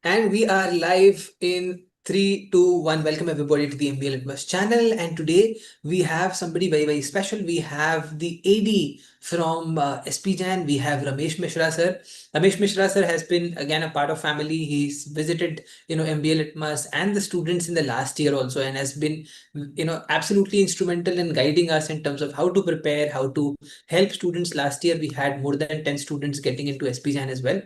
And we are live in 3, 2, 1. Welcome everybody to the MBA Litmus channel. And today we have somebody very, very special. We have the AD from SPJIMR. We have Ramessh Misshra sir. Ramesh Misshra sir has been again a part of family. He's visited, MBA Litmus and the students in the last year also, and has been, absolutely instrumental in guiding us in terms of how to prepare, how to help students. Last year we had more than 10 students getting into SPJIMR as well.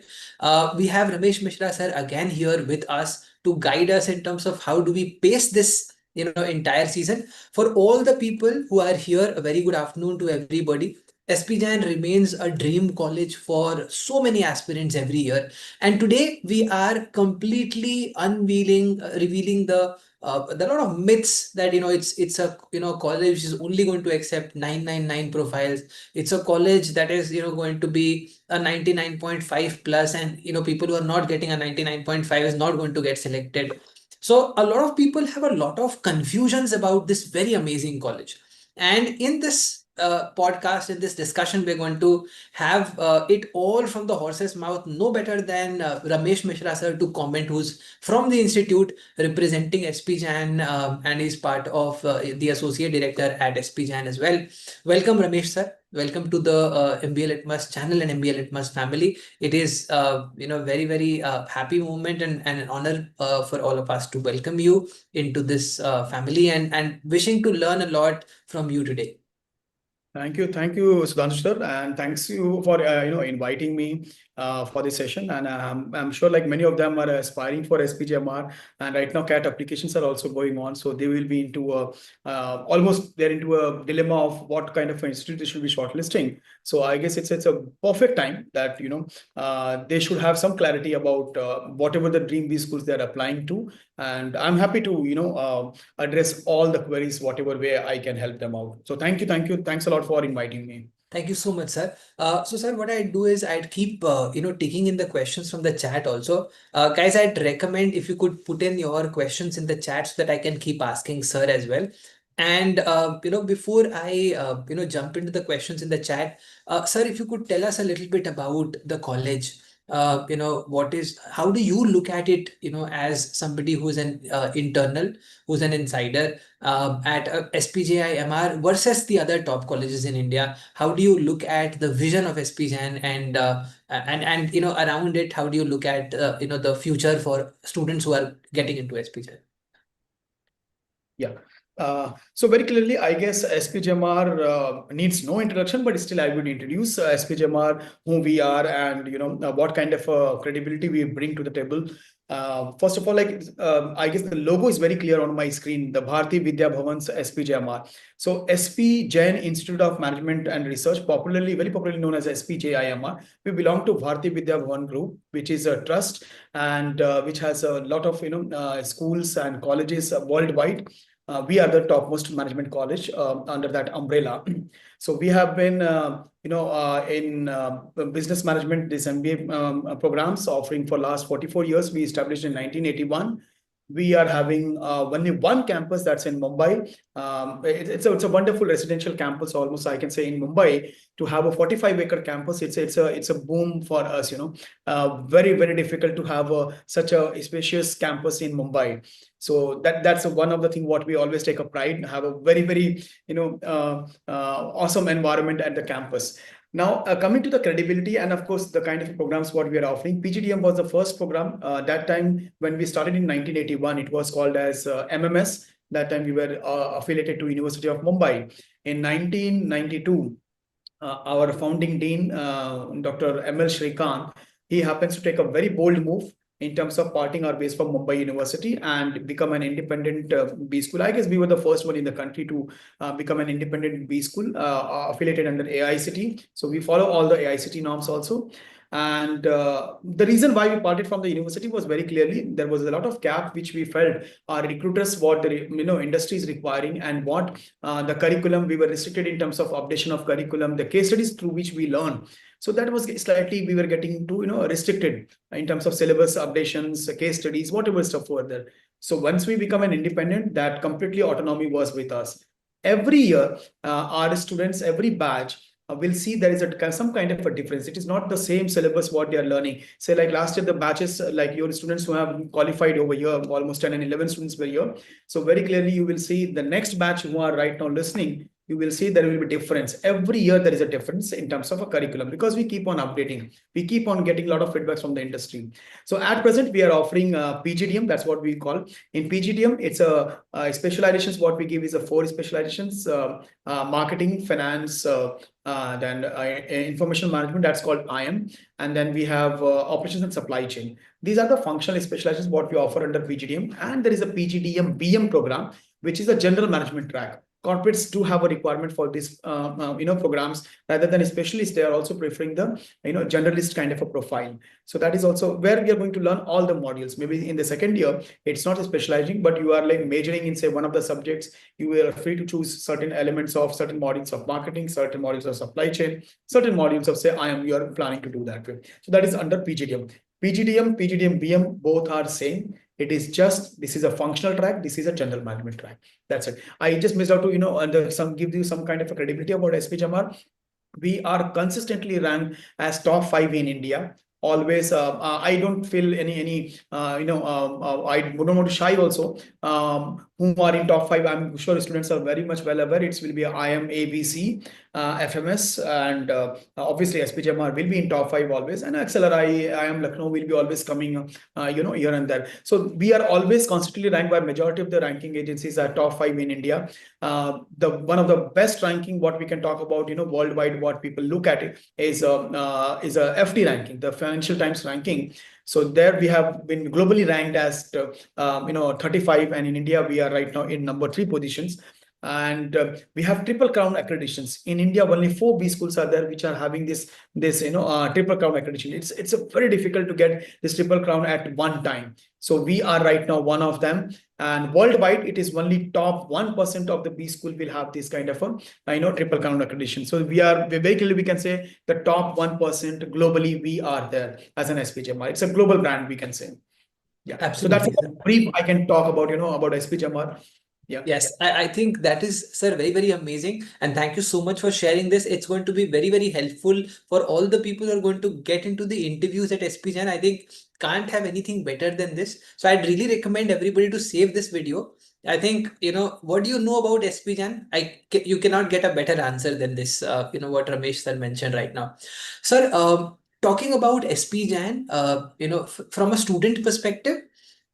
We have Ramessh Misshra sir again here with us to guide us in terms of how do we pace this entire season. For all the people who are here, a very good afternoon to everybody. SPJIMR remains a dream college for so many aspirants every year, and today we are completely unveiling, revealing the lot of myths that it's a college which is only going to accept 999 profiles. It's a college that is going to be a 99.5 plus, and people who are not getting a 99.5 is not going to get selected. So a lot of people have a lot of confusions about this very amazing college, and in this podcast, in this discussion, we're going to have it all from the horse's mouth. No better than Ramesh Misshra sir to comment, who's from the institute representing SPJIMR, and is part of the associate director at SPJIMR as well. Welcome, Ramesh sir. Welcome to the MBA Litmus channel and MBA Litmus family. It is, very, very happy moment and an honor for all of us to welcome you into this family, and wishing to learn a lot from you today. Thank you, Sudhanshu sir, and thanks you for inviting me for this session. And I'm sure like many of them are aspiring for SPJIMR, and right now CAT applications are also going on, so they will be into almost they're into a dilemma of what kind of institute they should be shortlisting. So I guess it's a perfect time that they should have some clarity about whatever the dream B schools they're applying to, and I'm happy to address all the queries whatever way I can help them out. So thank you, thanks a lot for inviting me. Thank you so much, sir. So, sir, what I'd do is I'd keep, taking in the questions from the chat also. Guys, I'd recommend if you could put in your questions in the chat so that I can keep asking sir as well. And, before I, jump into the questions in the chat, sir, if you could tell us a little bit about the college. How do you look at it, as somebody who's an internal, who's an insider at SPJIMR versus the other top colleges in India? How do you look at the vision of SPJIMR and around it? How do you look at the future for students who are getting into SPJIMR? Yeah. So very clearly, I guess SPJIMR needs no introduction, but still I would introduce SPJIMR, who we are, and what kind of credibility we bring to the table. First of all, I guess the logo is very clear on my screen, the Bharati Vidya Bhavan's SPJIMR. So SP Jain Institute of Management and Research, very popularly known as SPJIMR. We belong to Bharati Vidya Bhavan Group, which is a trust and which has a lot of schools and colleges worldwide. We are the topmost management college under that umbrella. So we have been, in business management, this MBA programs offering for last 44 years. We established in 1981. We are having only one campus that's in Mumbai. It's a wonderful residential campus, almost I can say in Mumbai. To have a 45-acre campus, it's a boom for us. Very, very difficult to have such a spacious campus in Mumbai. So that's one of the things what we always take a pride, have a very, very awesome environment at the campus. Now, coming to the credibility and of course the kind of programs what we are offering, PGDM was the first program. That time when we started in 1981, it was called as MMS. That time we were affiliated to University of Mumbai. In 1992, our founding dean, Dr. M.L. Shrikant, he happens to take a very bold move in terms of parting our base from Mumbai University and become an independent B school. I guess we were the first one in the country to become an independent B school affiliated under AICT. So we follow all the AICT norms also. And the reason why we parted from the university was very clearly there was a lot of gap which we felt our recruiters what the industry is requiring, and what the curriculum we were restricted in terms of updation of curriculum, the case studies through which we learn. So that was slightly we were getting to restricted in terms of syllabus updations, case studies, whatever stuff further. So once we become an independent, that completely autonomy was with us. Every year, our students, every batch we'll see there is some kind of a difference. It is not the same syllabus what they are learning. Say like last year, the batches, like your students who have qualified over here, almost 10 and 11 students per year. So very clearly, you will see the next batch who are right now listening, you will see there will be difference. Every year there is a difference in terms of a curriculum because we keep on updating. We keep on getting a lot of feedbacks from the industry. So at present, we are offering PGDM. That's what we call. In PGDM, it's specializations. What we give is a 4 specializations: marketing, finance, then information management. That's called IM. And then we have operations and supply chain. These are the functional specializations what we offer under PGDM. And there is a PGDM BM program, which is a general management track. Corporates do have a requirement for this programs. Rather than specialists, they are also preferring the generalist kind of a profile. So that is also where we are going to learn all the modules. Maybe in the second year it's not a specializing, but you are like majoring in say one of the subjects. You are free to choose certain elements of certain modules of marketing, certain modules of supply chain, certain modules of say IM. You are planning to do that way. So that is under PGDM. PGDM BM, both are same. It is just, this is a functional track, this is a general management track. That's it. I just missed out to give you some kind of a credibility about SPJIMR. We are consistently ranked as top 5 in India. Always, I don't feel any I don't want to shy also. Who are in top 5? I'm sure students are very much well aware. It will be IIM, ABC, FMS, and obviously SPJIMR will be in top 5 always. And XLRI, IIM Lucknow will be always coming, here and there. So we are always constantly ranked by majority of the ranking agencies are top 5 in India. The one of the best ranking what we can talk about, worldwide, what people look at it is a FT ranking, the Financial Times ranking. So there we have been globally ranked as 35, and in India we are right now in number 3 positions. And we have triple crown accreditations in India. Only 4 B schools are there which are having this triple crown accreditation. It's a very difficult to get this triple crown at one time. So we are right now one of them, and worldwide it is only top 1% of the B school will have this kind of a triple crown accreditation. So we very clearly we can say the top 1% globally we are there as an SPJIMR. It's a global brand, we can say. Yeah. Absolutely. So that's a brief I can talk about about SPJIMR. Yeah. Yes, I think that is, sir, very, very amazing. And thank you so much for sharing this. It's going to be very, very helpful for all the people who are going to get into the interviews at SPJIMR. I think can't have anything better than this. So I'd really recommend everybody to save this video. I think, what do you know about SPJIMR? You cannot get a better answer than this, what Ramesh sir mentioned right now. Sir, talking about SPJIMR, from a student perspective,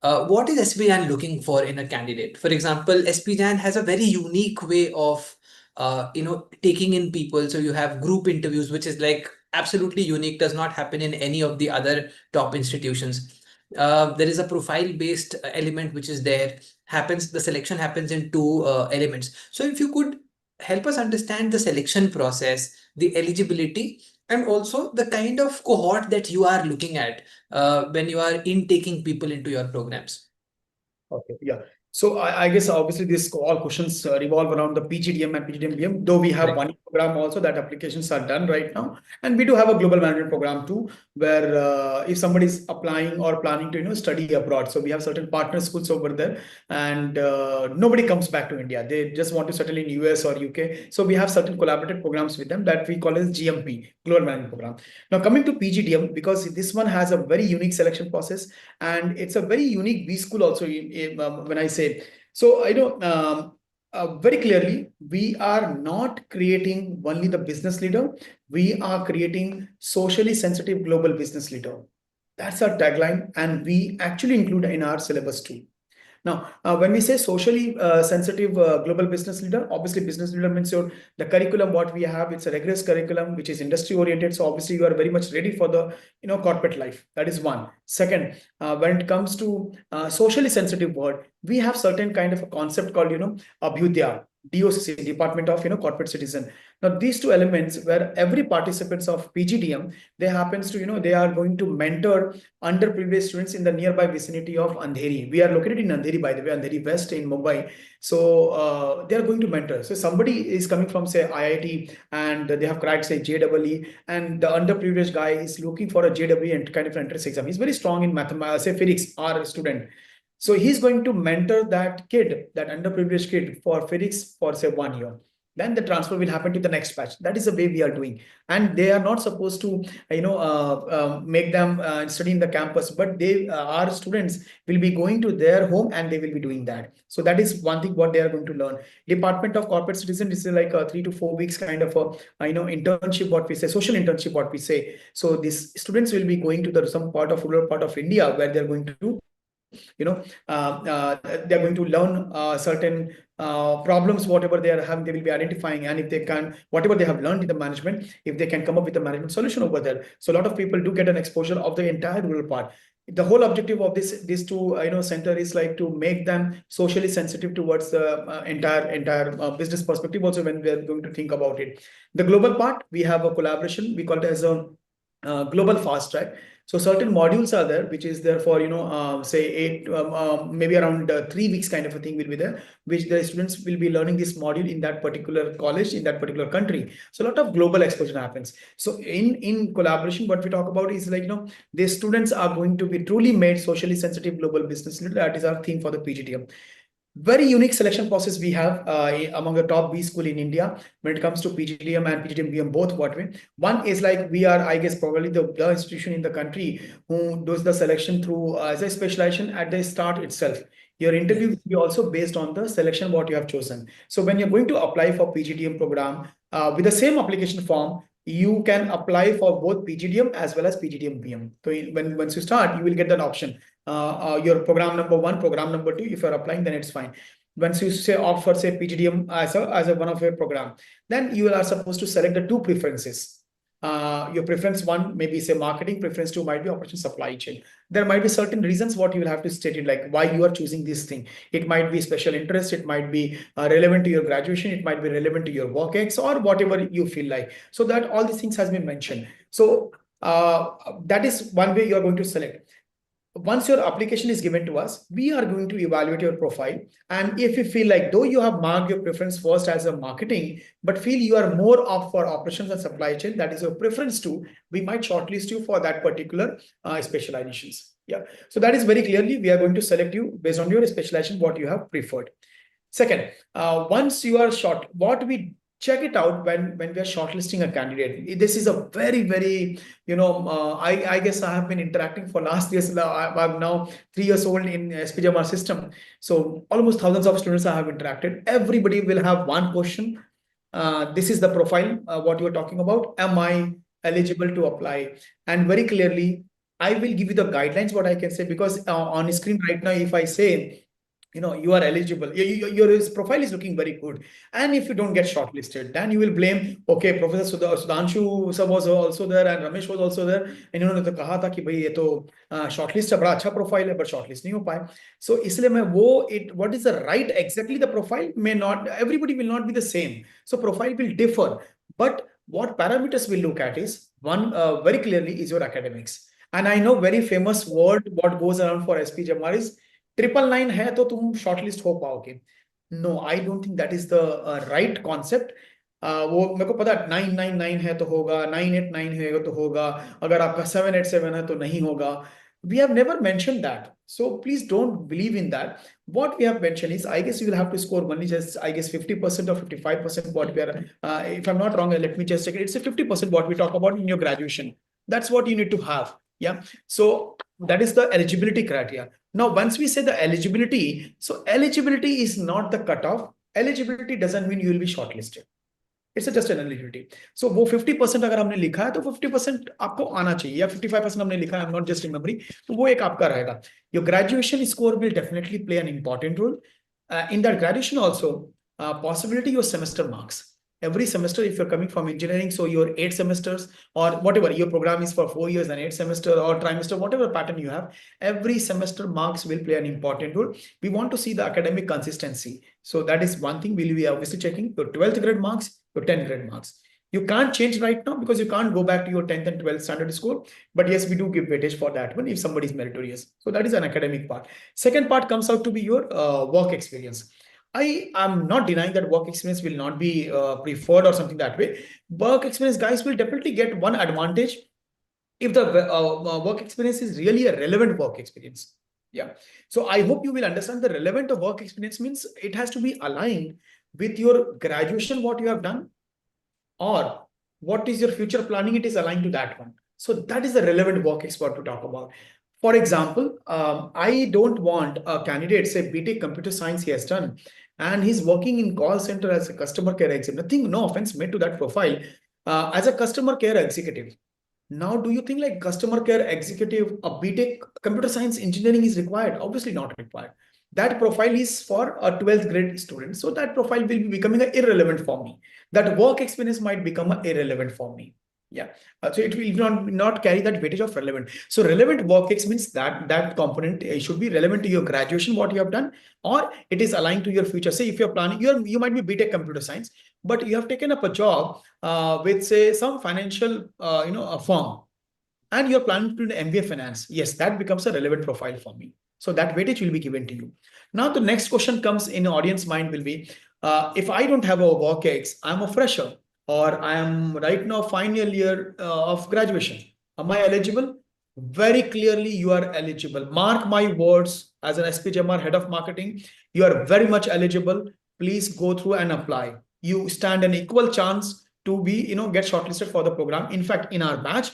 what is SPJIMR looking for in a candidate? For example, SPJIMR has a very unique way of, taking in people. So you have group interviews, which is like absolutely unique, does not happen in any of the other top institutions. There is a profile-based element which is there. The selection happens in 2 elements. So if you could help us understand the selection process, the eligibility, and also the kind of cohort that you are looking at when you are intaking people into your programs. Okay, yeah. So I guess obviously this all questions revolve around the PGDM and PGDM, though we have Right. one program also that applications are done right now. And we do have a global management program too, where if somebody is applying or planning to study abroad, so we have certain partner schools over there, and nobody comes back to India. They just want to settle in US or UK. So we have certain collaborative programs with them that we call as GMP, Global Management Program. Now coming to PGDM, because this one has a very unique selection process, and it's a very unique B school also when I say. So I know very clearly, we are not creating only the business leader. We are creating socially sensitive global business leader. That's our tagline, and we actually include in our syllabus too. Now, when we say socially sensitive global business leader, obviously business leader means the curriculum what we have, it's a rigorous curriculum which is industry oriented. So obviously you are very much ready for the corporate life. That is one. Second, when it comes to socially sensitive word, we have certain kind of a concept called Abhyudaya, DOCC, Department of Corporate Citizen. Now these 2 elements where every participants of PGDM, they happens to they are going to mentor underprivileged students in the nearby vicinity of Andheri. We are located in Andheri, by the way, Andheri West in Mumbai. So they are going to mentor. So somebody is coming from say IIT and they have cracked say JEE, and the underprivileged guy is looking for a JEE and kind of entrance exam. He's very strong in mathematics, say physics, or a student. So he's going to mentor that kid, that underprivileged kid, for physics for say 1 year. then the transfer will happen to the next batch. That is the way we are doing. And they are not supposed to, make them study in the campus, but our students will be going to their home and they will be doing that. So that is one thing what they are going to learn. Department of Corporate Citizen is like a 3 to 4 weeks kind of a, internship, what we say, social internship, what we say. So these students will be going to some part of rural part of India where they're going to, they're going to learn certain problems, whatever they are having, they will be identifying. And if they can, whatever they have learned in the management, if they can come up with a management solution over there. So a lot of people do get an exposure of the entire rural part. The whole objective of this two center is like to make them socially sensitive towards the entire business perspective also when we are going to think about it. The global part, we have a collaboration, we call it as a global fast track. So certain modules are there, which is there for, say 8, maybe around 3 weeks kind of a thing will be there, which the students will be learning this module in that particular college, in that particular country. So a lot of global exposure happens. So in collaboration, what we talk about is like, the students are going to be truly made socially sensitive global business leader. That is our theme for the PGDM. Very unique selection process we have among the top B school in India when it comes to PGDM and PGDM both. What way? One is like we are, I guess, probably the institution in the country who does the selection through as a specialization at the start itself. Your interview will be also based on the selection what you have chosen. So when you're going to apply for PGDM program with the same application form, you can apply for both PGDM as well as PGDM PM. So once you start, you will get that option. Your program number 1, program number 2. If you're applying, then it's fine. Once you say opt for say PGDM as a one of your program, then you are supposed to select the 2 preferences. Your preference 1 maybe say marketing, preference 2 might be operation supply chain. There might be certain reasons what you will have to state it, like why you are choosing this thing. It might be special interest, it might be relevant to your graduation, it might be relevant to your work ex or whatever you feel like. So that all these things has been mentioned. So that is one way you are going to select. Once your application is given to us, we are going to evaluate your profile. And if you feel like though you have marked your preference first as a marketing, but feel you are more up for operations and supply chain, that is your preference too, we might shortlist you for that particular specializations. Yeah. So that is very clearly, we are going to select you based on your specialization, what you have preferred. Second, once you are short, what we check it out when we are shortlisting a candidate. This is a very, I guess I have been interacting for last years. I'm now 3 years old in SPJIMR system. So almost thousands of students I have interacted. Everybody will have one question. This is the profile, what you're talking about. Am I eligible to apply? And very clearly, I will give you the guidelines, what I can say, because on screen right now, if I say, you are eligible, your profile is looking very good. And if you don't get shortlisted, then you will blame, okay, Professor Sudhanshu sir was also there and Ramesh was also there. And इन्होंने तो कहा था कि भाई ये तो shortlist है, बड़ा अच्छा profile है, but shortlist नहीं हो पाए. So इसलिए मैं what is the right, exactly the profile may not, everybody will not be the same. So profile will differ. But what parameters we look at is, one very clearly is your academics. And I know very famous word what goes around for SPJIMR is 999 है तो तुम shortlist हो पाओगे. No, I don't think that is the right concept. वो मेरे को पता 999 है तो होगा, 989 है तो होगा, अगर आपका 787 है तो नहीं होगा. We have never mentioned that. So please don't believe in that. What we have mentioned is, I guess you will have to score only just, I guess 50% or 55% what we are, if I'm not wrong, let me just check it. It's a 50% what we talk about in your graduation. That's what you need to have. Yeah. So that is the eligibility criteria. Now, once we say the eligibility, so eligibility is not the cutoff. Eligibility doesn't mean you will be shortlisted. It's just an eligibility. So वो 50% अगर हमने लिखा है तो 50% आपको आना चाहिए, या 55% हमने लिखा है, I'm not just remembering, तो वो एक आपका रहेगा. Your graduation score will definitely play an important role. In that graduation also, possibility your semester marks. Every semester, if you're coming from engineering, so your 8 semesters or whatever, your program is for 4 years and 8 semester or trimester, whatever pattern you have, every semester marks will play an important role. We want to see the academic consistency. So that is one thing we'll be obviously checking. Your 12th grade marks, your 10th grade marks. You can't change right now because you can't go back to your 10th and 12th standard score. But yes, we do give weightage for that one if somebody is meritorious. So that is an academic part. Second part comes out to be your work experience. I am not denying that work experience will not be preferred or something that way. Work experience guys will definitely get one advantage if the work experience is really a relevant work experience. Yeah. So I hope you will understand the relevant of work experience means it has to be aligned with your graduation, what you have done, or what is your future planning, it is aligned to that one. So that is the relevant work expert to talk about. For example, I don't want a candidate, say BTech computer science he has done, and he's working in call center as a customer care executive. Nothing, no offense made to that profile. As a customer care executive, now, do you think like customer care executive, a BTech computer science engineering is required? Obviously not required. That profile is for a 12th grade student. So that profile will be becoming irrelevant for me. That work experience might become irrelevant for me. Yeah. So it will not carry that weightage of relevant. So relevant work ex means that component should be relevant to your graduation, what you have done, or it is aligned to your future. Say if you're planning, you might be BTech computer science, but you have taken up a job with say some financial a firm, and you're planning to do an MBA finance. Yes, that becomes a relevant profile for me. So that weightage will be given to you. Now the next question comes in audience mind will be, if I don't have a work ex, I'm a fresher, or I am right now final year of graduation. Am I eligible? Very clearly, you are eligible. Mark my words, as an SPJIMR head of marketing, you are very much eligible. Please go through and apply. You stand an equal chance to be, get shortlisted for the program. In fact, in our batch,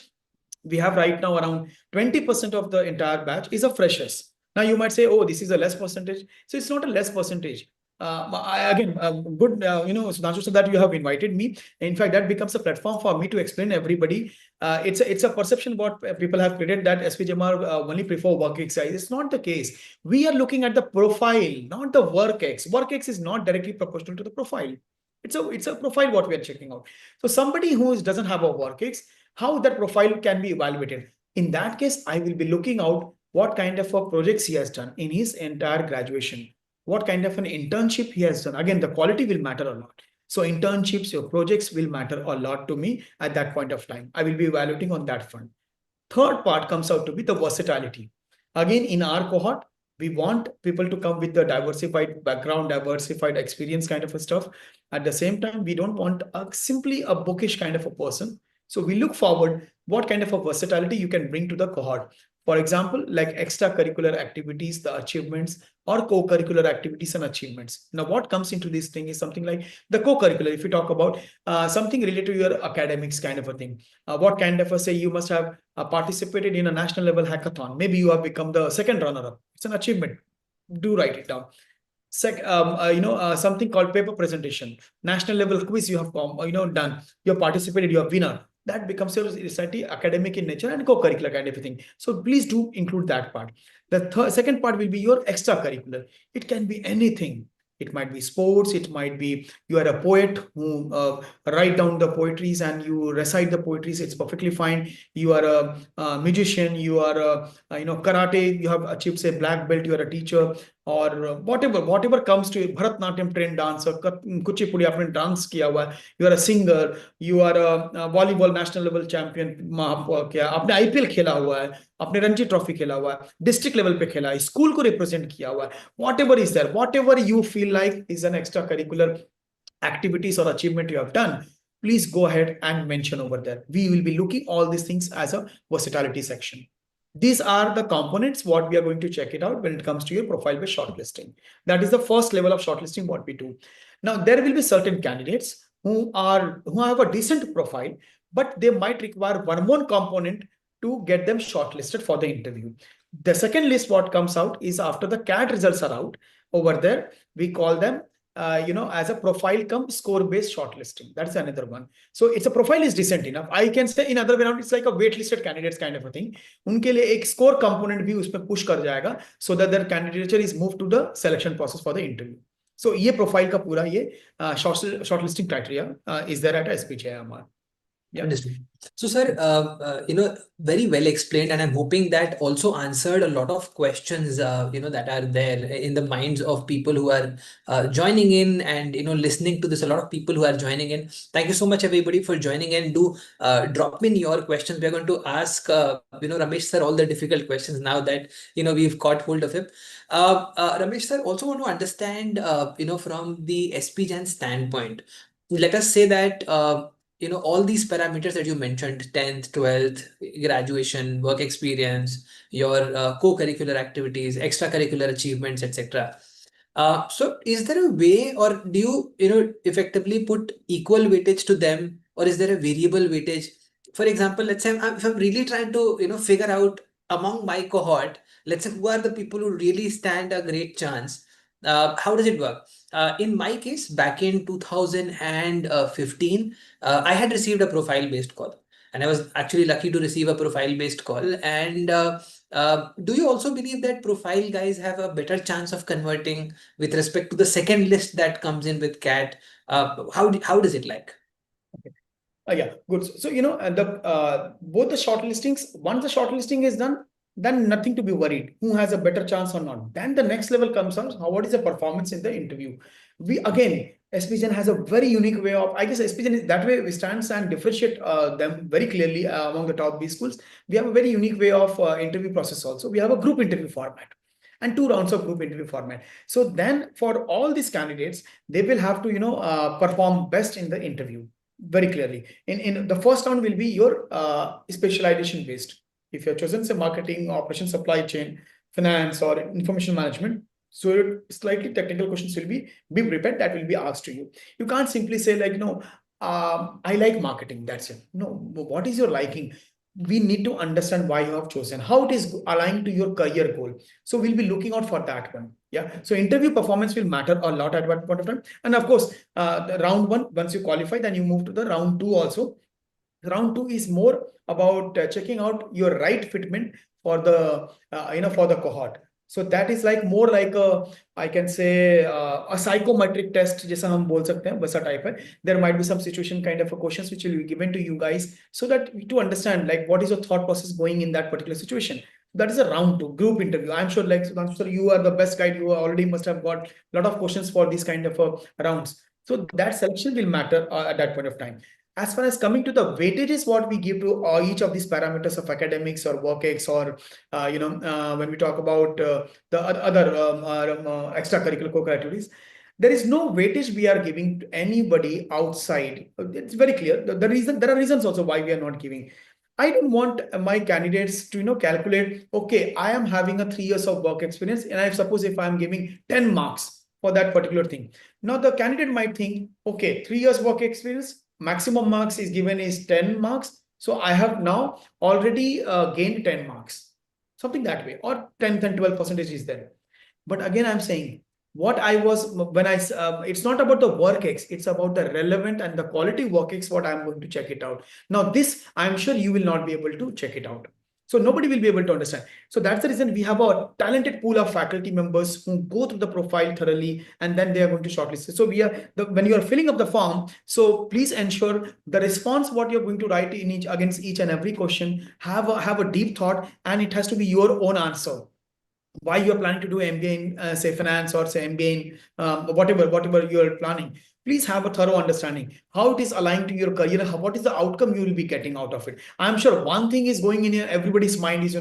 we have right now around 20% of the entire batch is a freshers. Now you might say, oh, this is a less percentage. So it's not a less percentage. Again, good, Sudhanshu, so that you have invited me. In fact, that becomes a platform for me to explain everybody. It's a perception what people have created that SPJMR only prefer work exercise. It's not the case. We are looking at the profile, not the work ex. Work ex is not directly proportional to the profile. It's a profile what we are checking out. So somebody who doesn't have a work ex, how that profile can be evaluated. In that case, I will be looking out what kind of a projects he has done in his entire graduation, what kind of an internship he has done. Again, the quality will matter a lot. So internships, your projects will matter a lot to me at that point of time. I will be evaluating on that front. Third part comes out to be the versatility. Again, in our cohort, we want people to come with the diversified background, diversified experience kind of a stuff. At the same time, we don't want simply a bookish kind of a person. So we look forward what kind of a versatility you can bring to the cohort. For example, like extracurricular activities, the achievements, or co-curricular activities and achievements. Now, what comes into this thing is something like the co-curricular. If you talk about something related to your academics kind of a thing, what kind of a say you must have participated in a national level hackathon. Maybe you have become the second runner-up. It's an achievement. Do write it down. Something called paper presentation, national level quiz you have done, you have participated, you have winner. That becomes your slightly academic in nature and co-curricular kind of a thing. So please do include that part. The second part will be your extracurricular. It can be anything. It might be sports. It might be you are a poet who write down the poetries and you recite the poetries. It's perfectly fine. You are a musician. You are karate. You have achieved say black belt. You are a teacher or whatever comes to Bharatnatyam trained dancer, Kuchipudi आपने dance किया हुआ है, you are a singer, you are a volleyball national level champion, क्या आपने IPL खेला हुआ है, आपने रणजी ट्रॉफी खेला हुआ है, डिस्ट्रिक्ट लेवल पे खेला है, स्कूल को रिप्रेजेंट किया हुआ है, whatever is there, whatever you feel like is an extracurricular activities or achievement you have done, please go ahead and mention over there. We will be looking all these things as a versatility section. These are the components what we are going to check it out when it comes to your profile-based shortlisting. That is the first level of shortlisting what we do. Now, there will be certain candidates who have a decent profile, but they might require one more component to get them shortlisted for the interview. The second list what comes out is after the CAT results are out. Over there, we call them as a profile come score based shortlisting. That's another one. So it's a profile is decent enough. I can say in other way around, it's like a waitlisted candidates kind of a thing. उनके लिए एक score component भी उसमें push कर जाएगा so that their candidature is moved to the selection process for the interview. So ये profile का पूरा ये shortlisting criteria is there at SPJIMR. Yeah. Understood. So, sir, very well explained, and I'm hoping that also answered a lot of questions, that are there in the minds of people who are joining in and, listening to this. A lot of people who are joining in. Thank you so much, everybody, for joining in. Do drop in your questions. We're going to ask, Ramesh sir, all the difficult questions now that, we've caught hold of him. Ramesh sir, also want to understand, from the SPJAN standpoint, let us say that, all these parameters that you mentioned, 10th, 12th, graduation, work experience, your co-curricular activities, extracurricular achievements, etc. So is there a way, or do you effectively put equal weightage to them, or is there a variable weightage? For example, let's say if I'm really trying to, figure out among my cohort, let's say who are the people who really stand a great chance. How does it work? In my case, back in 2015, I had received a profile-based call, and I was actually lucky to receive a profile-based call. And do you also believe that profile guys have a better chance of converting with respect to the second list that comes in with CAT? How does it like? Yeah, good. So, the both the shortlistings, once the shortlisting is done, then nothing to be worried. Who has a better chance or not? Then the next level comes on. What is the performance in the interview? We again, SPJIN has a very unique way of, I guess SPJIN is that way we stands and differentiate them very clearly among the top B schools. We have a very unique way of interview process also. We have a group interview format and 2 rounds of group interview format. So then for all these candidates, they will have to, perform best in the interview very clearly. In the first round will be your specialization based. If you're chosen say marketing, operation, supply chain, finance, or information management, so slightly technical questions will be prepared that will be asked to you. You can't simply say like, no, I like marketing, that's it. No, what is your liking? We need to understand why you have chosen, how it is aligned to your career goal. So we'll be looking out for that one. Yeah. So interview performance will matter a lot at one point of time. And of course, the round one, once you qualify, then you move to the round two also. Round two is more about checking out your right fitment for the for the cohort. So that is like more like a, I can say a psychometric test जैसा हम बोल सकते हैं वैसा type है. There might be some situation kind of a questions which will be given to you guys so that to understand like what is your thought process going in that particular situation. That is a round two group interview. I'm sure like Sudhanshu sir, you are the best guide. You already must have got a lot of questions for these kind of rounds. So that selection will matter at that point of time. As far as coming to the weightages, what we give to each of these parameters of academics or work-ex or, when we talk about the other extracurricular co-curriculars, there is no weightage we are giving to anybody outside. It's very clear. The reason, there are reasons also why we are not giving. I don't want my candidates to calculate, okay, I am having a 3 years of work experience, and I suppose if I'm giving 10 marks for that particular thing. Now the candidate might think, okay, 3 years work experience, maximum marks is given is 10 marks. So I have now already gained 10 marks, something that way, or 10th and 12% is there. But again, I'm saying what I was when it's not about the work X, it's about the relevant and the quality work X, what I'm going to check it out. Now, this I'm sure you will not be able to check it out. So nobody will be able to understand. So that's the reason we have a talented pool of faculty members who go through the profile thoroughly and then they are going to shortlist it. So when you are filling up the form, so please ensure the response what you're going to write in against each and every question have a deep thought, and it has to be your own answer. Why you are planning to do MBA in say finance or say MBA in whatever you are planning. Please have a thorough understanding how it is aligned to your career. What is the outcome you will be getting out of it? I'm sure one thing is going in everybody's mind is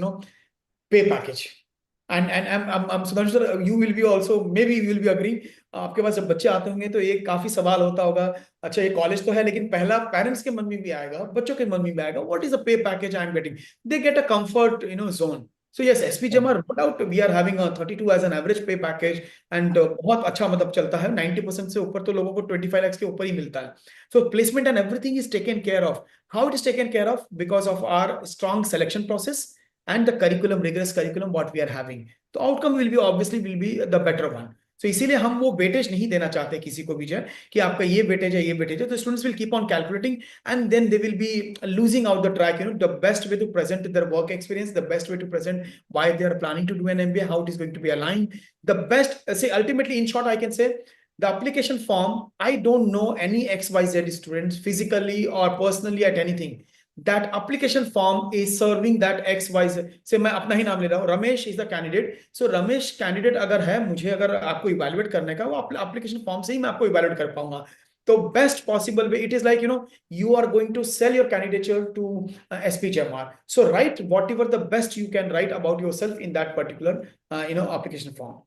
pay package. And I'm Sudhanshu sir, you will be also, maybe you will be agreeing. आपके पास जब बच्चे आते होंगे तो ये काफी सवाल होता होगा, अच्छा ये कॉलेज तो है लेकिन पहला पेरेंट्स के मन में भी आएगा, बच्चों के मन में भी आएगा, what is the pay package I am getting? They get a comfort zone. So yes, SPJIMR, no doubt we are having a 32 as an average pay package, and बहुत अच्छा मतलब चलता है, 90% से ऊपर तो लोगों को 25 lakhs के ऊपर ही मिलता है. So placement and everything is taken care of. How it is taken care of? Because of our strong selection process and the curriculum, rigorous curriculum what we are having. तो outcome will be obviously the better one. So इसीलिए हम वो weightage नहीं देना चाहते किसी को भी जो है कि आपका ये वेटेज है ये वेटेज है. तो students will keep on calculating and then they will be losing out the track. The best way to present their work experience, the best way to present why they are planning to do an MBA, how it is going to be aligned. The best, say ultimately in short, I can say the application form, I don't know any XYZ students physically or personally at anything. That application form is serving that XYZ. से मैं अपना ही नाम ले रहा हूँ, Ramesh is the candidate. So Ramesh candidate अगर है, मुझे अगर आपको evaluate करने का, वो application form से ही मैं आपको evaluate कर पाऊंगा. So best possible way, it is like you are going to sell your candidature to SPJIMR. So write whatever the best you can write about yourself in that particular application form.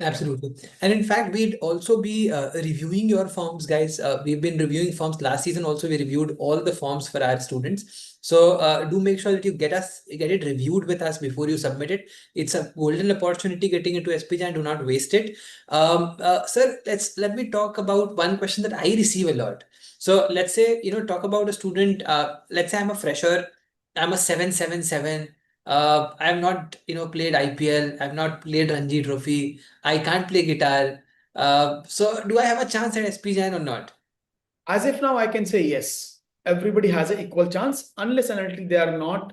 Absolutely. And in fact, we'd also be reviewing your forms, guys. We've been reviewing forms last season. Also, we reviewed all the forms for our students. So do make sure that you get it reviewed with us before you submit it. It's a golden opportunity getting into SPJ, and do not waste it. Sir, let me talk about one question that I receive a lot. So let's say, talk about a student. Let's say I'm a fresher. I'm a 777. I have not, played IPL. I've not played Ranji Trophy. I can't play guitar. So do I have a chance at SPJIN or not? As if now I can say yes. Everybody has an equal chance unless and until they are not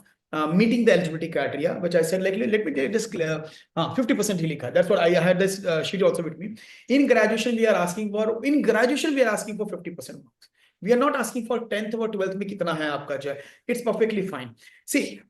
meeting the eligibility criteria, which I said, like, let me just clear 50% ही लिखा. That's what I had this sheet also with me. In graduation, we are asking for 50% marks. We are not asking for 10th or 12th में कितना है आपका जो है. It's perfectly fine. See,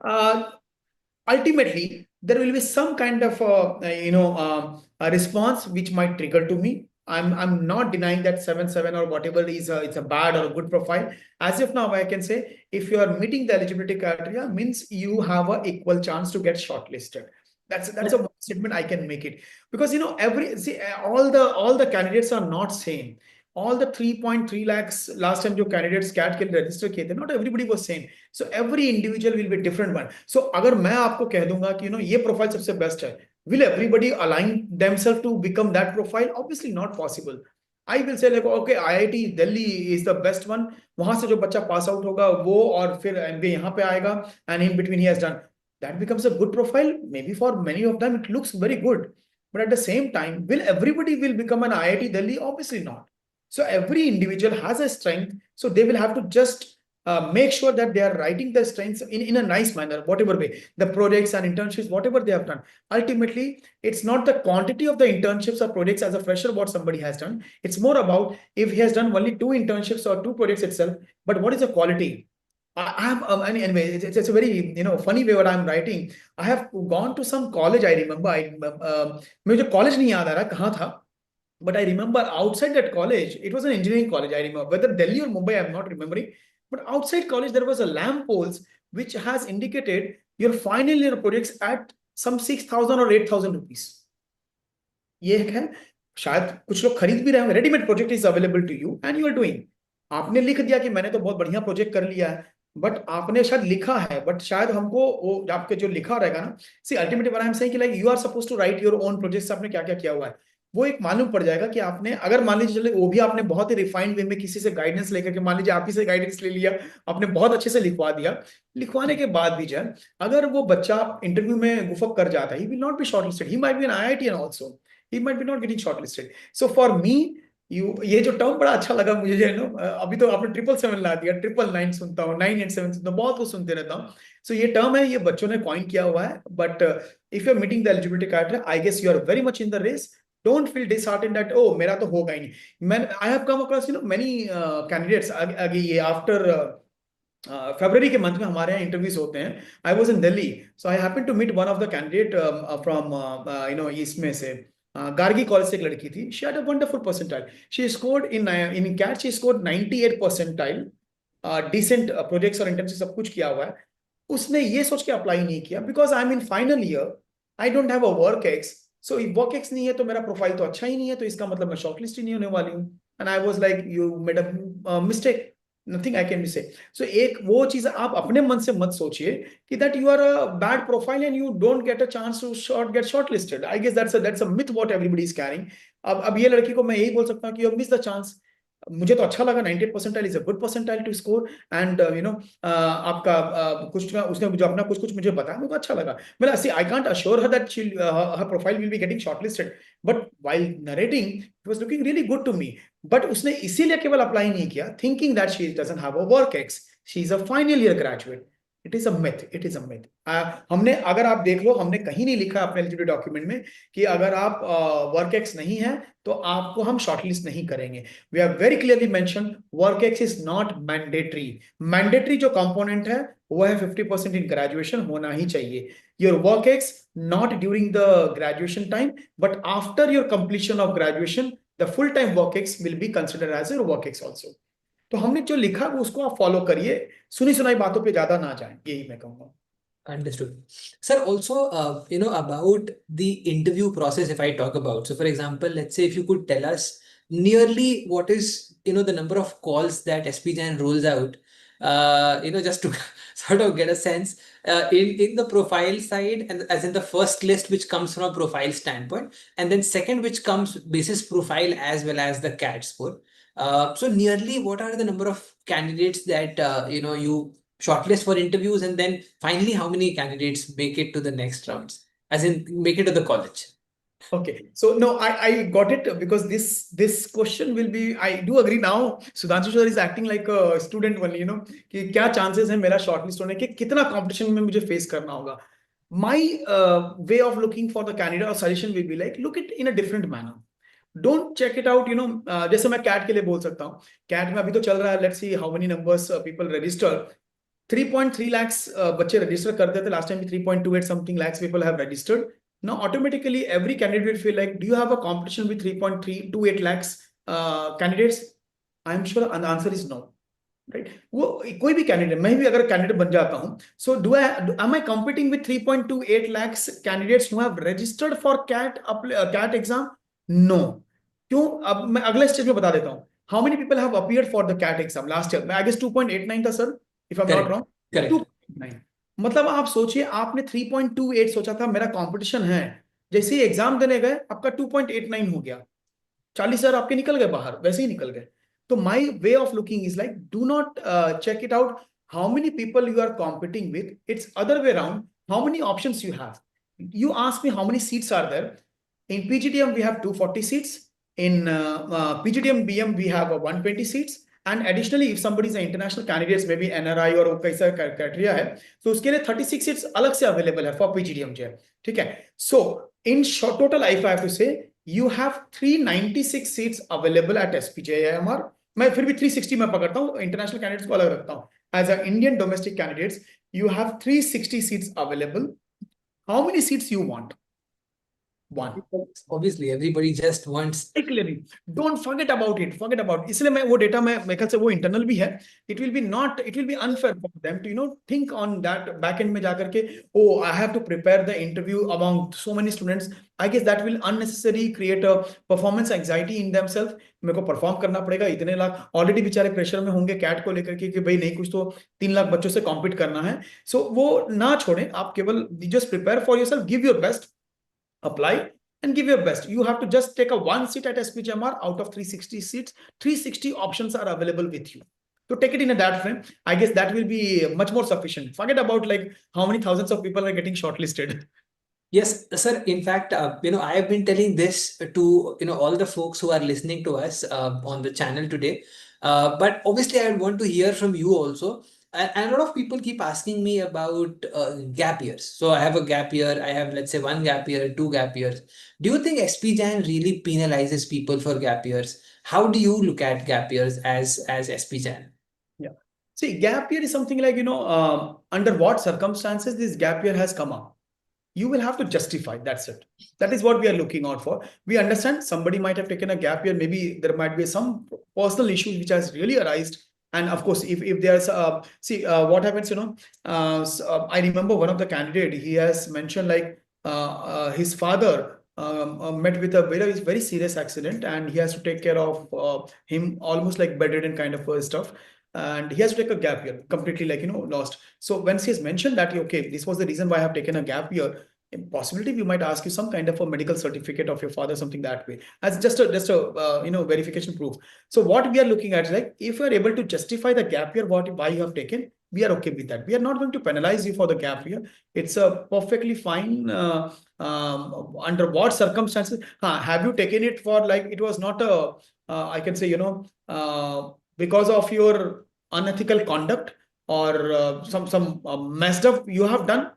ultimately, there will be some kind of a response which might trigger to me. I'm not denying that 7-7 or whatever is it's a bad or a good profile. As of now, I can say if you are meeting the eligibility criteria, means you have an equal chance to get shortlisted. That's a statement I can make it, because all the candidates are not same. All the 3.3 lakhs last time जो candidates CAT के लिए register किए थे, not everybody was same. So every individual will be different one. So अगर मैं आपको कह दूंगा कि ये profile सबसे best है, will everybody align themselves to become that profile? Obviously not possible. I will say like okay, IIT Delhi is the best one. वहां से जो बच्चा pass out होगा वो और फिर MBA यहाँ पे आएगा, and in between he has done. That becomes a good profile. Maybe for many of them it looks very good, but at the same time, will everybody will become an IIT Delhi? Obviously not. So every individual has a strength. So they will have to just make sure that they are writing the strengths in a nice manner, whatever way, the projects and internships, whatever they have done. Ultimately, it's not the quantity of the internships or projects as a fresher what somebody has done. It's more about if he has done only 2 internships or 2 projects itself, but what is the quality? Anyway, it's a very funny way what I'm writing. I have gone to some college. I remember मुझे college नहीं याद आ रहा कहाँ था. But I remember outside that college, it was an engineering college. I remember whether Delhi or Mumbai, I'm not remembering. But outside college, there was a lamp post which has indicated your final year projects at some 6,000 or 8,000 rupees. ये है शायद कुछ लोग खरीद भी रहे हैं. Readymade project is available to you and you are doing. आपने लिख दिया कि मैंने तो बहुत बढ़िया प्रोजेक्ट कर लिया है, बट आपने शायद लिखा है, बट शायद हमको वो आपके जो लिखा रहेगा ना, see ultimately what I am saying कि like you are suppose to write your own projects. आपने क्या क्या किया हुआ है वो एक मालूम पड़ जाएगा कि आपने, अगर मान लीजिए चले वो भी आपने बहुत ही रिफाइंड वे में किसी से गाइडेंस लेकर के, मान लीजिए आप ही से गाइडेंस ले लिया, आपने बहुत अच्छे से लिखवा दिया. लिखवाने के बाद भी जो अगर वो बच्चा इंटरव्यू में गुफअप कर जाता है, he will not be shortlisted. He might be an IITian also. He might be not getting shortlisted. So for me, ये जो टर्म बड़ा अच्छा लगा मुझे जो है ना, अभी तो आपने 777 ला दिया, 999 सुनता हूँ, 987 सुनता हूँ, बहुत कुछ सुनते रहता हूँ. सो ये टर्म है, ये बच्चों ने कॉइन किया हुआ है. But if you are meeting the eligibility criteria, I guess you are very much in the race. Don't feel disheartened that oh मेरा तो होगा ही नहीं. मैं I have come across many candidates. आगे ये आफ्टर फरवरी के मंथ में हमारे यहाँ इंटरव्यूज होते हैं. I was in Delhi, so I happen to meet one of the candidate from इसमें से गार्गी कॉलेज से एक लड़की थी. She had a wonderful percentile. She scored in CAT, she scored 98 percentile. Decent projects और इंटर्नशिप सब कुछ किया हुआ है. उसने ये सोच के अप्लाई नहीं किया because I am in final year, I don't have a work x. So work ex नहीं है तो मेरा प्रोफाइल तो अच्छा ही नहीं है, तो इसका मतलब मैं शॉर्टलिस्ट ही नहीं होने वाली हूँ. And I was like you made a mistake, nothing I can say. So एक वो चीज आप अपने मन से मत सोचिए कि that you are a bad profile and you don't get a chance to get shortlisted. I guess that's a myth what everybody is carrying. अब ये लड़की को मैं यही बोल सकता हूँ कि यू मिस द चांस. मुझे तो अच्छा लगा, 98 percentile is a good percentile to score. And आपका कुछ उसने जो अपना कुछ कुछ मुझे बताया, मुझे अच्छा लगा. मतलब see I can't assure her that she her profile will be getting shortlisted, but while narrating it was looking really good to me. But उसने इसीलिए केवल अप्लाई नहीं किया thinking that she doesn't have a work ex, she is a final year graduate. It is a myth, it is a myth. हमने, अगर आप देख लो, हमने कहीं नहीं लिखा अपने एलिजिबिलिटी डॉक्यूमेंट में कि अगर आप वर्क एक्स नहीं है तो आपको हम शॉर्टलिस्ट नहीं करेंगे. We are very clearly mention work ex is not mandatory. Mandatory जो कंपोनेंट है वो है 50% इन ग्रेजुएशन होना ही चाहिए. Your work ex not during the graduation time but after your completion of graduation the full time work ex will be considered as your work ex also. तो हमने जो लिखा वो उसको आप फॉलो करिए, सुनी सुनाई बातों पे ज्यादा ना जाएं, यही मैं कहूंगा. Understood. Sir, also, about the interview process, if I talk about. So, for example, let's say if you could tell us nearly what is, the number of calls that SPJAN rolls out, just to sort of get a sense, in the profile side, and as in the first list, which comes from a profile standpoint, and then second, which comes basis profile as well as the CAT score. So nearly what are the number of candidates that, you shortlist for interviews, and then finally how many candidates make it to the next rounds, as in make it to the college? Okay, so no, I got it, because this question will be, I do agree now. Sudhanshu sir is acting like a student only, कि क्या chances है मेरा shortlist होने के, कितना competition में मुझे face करना होगा. My way of looking for the candidate or suggestion will be like, look it in a different manner. Don't check it out, जैसे मैं CAT के लिए बोल सकता हूँ. CAT में अभी तो चल रहा है, let's see how many numbers people register. 3.3 lakhs बच्चे register करते थे last time. 3.28 something lakhs people have registered. Now automatically every candidate will feel like, do you have a competition with 3.328 lakhs candidates? I'm sure the answer is no. Right? वो कोई भी candidate, मैं भी अगर candidate बन जाता हूं, so am I competing with 3.28 lakhs candidates who have registered for CAT exam? No. क्यों? अब मैं अगले स्टेज में बता देता हूं. How many people have appeared for the CAT exam last year? I guess 2.89 था sir, if I'm not Correct. wrong. Correct. 2.9. मतलब आप सोचिए, आपने 3.28 सोचा था मेरा कंपटीशन है, जैसे ही एग्जाम देने गए आपका 2.89 हो गया, 40,000 आपके निकल गए बाहर, वैसे ही निकल गए. तो my way of looking is like, do not check it out how many people you are competing with. It's other way around, how many options you have. You ask me how many seats are there. In PGDM we have 240 seats. In PGDM BM we have 120 seats. And additionally, if somebody is an international candidate, maybe NRI और कैसा criteria है, तो उसके लिए 36 seats अलग से available है for PGDM जो है. ठीक है. So in short total, if I have to say, you have 396 seats available at SPJIMR. मैं फिर भी 360 में पकड़ता हूँ, इंटरनेशनल कैंडिडेट्स को अलग रखता हूँ. As an Indian domestic candidates, you have 360 seats available. How many seats you want? One. Obviously everybody just wants. Clearly, don't forget about it. Forget about it. इसलिए मैं वो डेटा में मेरे ख्याल से वो इंटरनल भी है. It will be not. It will be unfair for them to think on that back end में जाकर के, oh, I have to prepare the interview among so many students. I guess that will unnecessarily create a performance anxiety in themselves. मेरे को perform करना पड़ेगा, इतने lakh already बेचारे pressure में होंगे कैट को लेकर के कि भाई नहीं, कुछ तो 3 लाख बच्चों से कॉम्पीट करना है. सो वो ना छोड़ें, आप केवल just prepare for yourself, give your best, apply and give your best. You have to just take a one seat at SPJIMR out of 360 seats. 360 options are available with you. So take it in a that frame. I guess that will be much more sufficient. Forget about like how many thousands of people are getting shortlisted. Yes, sir. In fact, I have been telling this to, all the folks who are listening to us on the channel today. But obviously, I want to hear from you also. And a lot of people keep asking me about gap years. So I have a gap year. I have, let's say, 1 gap year, 2 gap years. Do you think SPJAN really penalizes people for gap years? How do you look at gap years as SPJAN? Yeah. See, gap year is something like, under what circumstances this gap year has come up. You will have to justify. That's it. That is what we are looking out for. We understand somebody might have taken a gap year. Maybe there might be some personal issues which has really arisen. And of course, if there's what happens, I remember one of the candidate, he has mentioned like his father met with a very, very serious accident, and he has to take care of him, almost like bedridden kind of stuff. And he has to take a gap year, completely like, lost. So when he has mentioned that, okay, this was the reason why I have taken a gap year, in possibility we might ask you some kind of a medical certificate of your father, something that way, as just a verification proof. So what we are looking at is like, if you are able to justify the gap year, why you have taken, we are okay with that. We are not going to penalize you for the gap year. It's a perfectly fine. Under what circumstances have you taken it for? Like, it was not a I can say, because of your unethical conduct or some messed up you have done,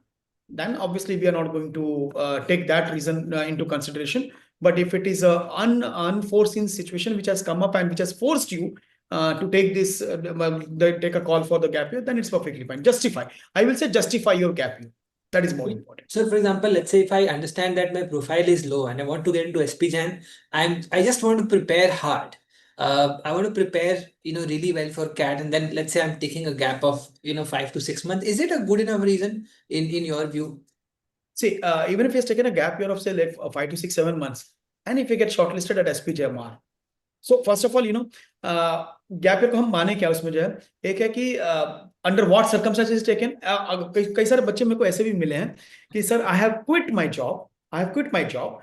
then obviously we are not going to take that reason into consideration. But if it is a unforeseen situation which has come up and which has forced you to take this take a call for the gap year, then it's perfectly fine. Justify. I will say justify your gap year. That is more important. So, for example, let's say if I understand that my profile is low and I want to get into SPJAN, I just want to prepare hard. I want to prepare, really well for CAT, and then let's say I'm taking a gap of, 5 to 6 months. Is it a good enough reason in your view? See, even if he has taken a gap year of say like 5 to 6, 7 months, and if he gets shortlisted at SPJIMR, so first of all, gap year को हम माने क्या उसमें जो है, एक है कि अंडर व्हाट सर्कमस्टेंसेस टेकन, कई सारे बच्चे मेरे को ऐसे भी मिले हैं कि sir I have quit my job